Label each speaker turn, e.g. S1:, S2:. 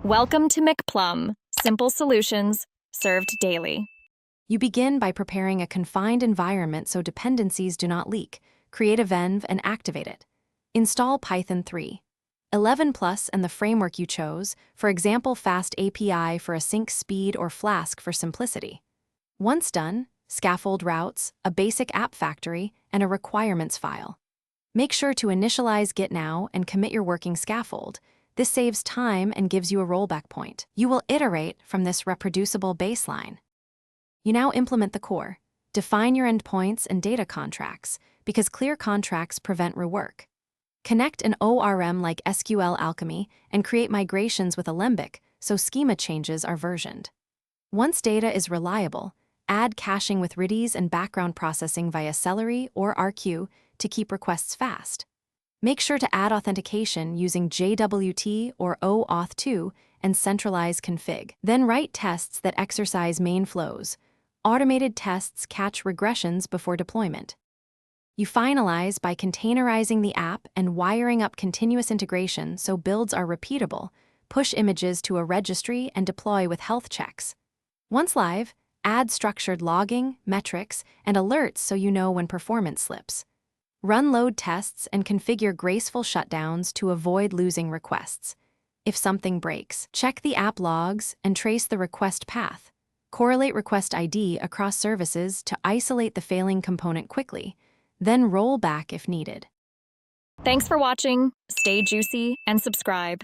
S1: Welcome to McPlum, simple solutions served daily.
S2: You begin by preparing a confined environment so dependencies do not leak. Create a venv and activate it. Install Python 3. 11 Plus and the framework you chose, for example Fast API for async speed or Flask for simplicity. Once done, scaffold routes, a basic app factory, and a requirements file. Make sure to initialize Git now and commit your working scaffold. This saves time and gives you a rollback point. You will iterate from this reproducible baseline. You now implement the core. Define your endpoints and data contracts, because clear contracts prevent rework. Connect an ORM like SQL Alchemy and create migrations with Alembic so schema changes are versioned. Once data is reliable, add caching with Redis and background processing via Celery or RQ to keep requests fast. Make sure to add authentication using JWT or OAuth2 and centralize config. Then write tests that exercise main flows. Automated tests catch regressions before deployment. You finalize by containerizing the app and wiring up continuous integration so builds are repeatable. Push images to a registry and deploy with health checks. Once live, add structured logging, metrics, and alerts so you know when performance slips. Run load tests and configure graceful shutdowns to avoid losing requests. If something breaks, check the app logs and trace the request path. Correlate request ID across services to isolate the failing component quickly, then roll back if needed.
S1: Thanks for watching. Stay juicy and subscribe.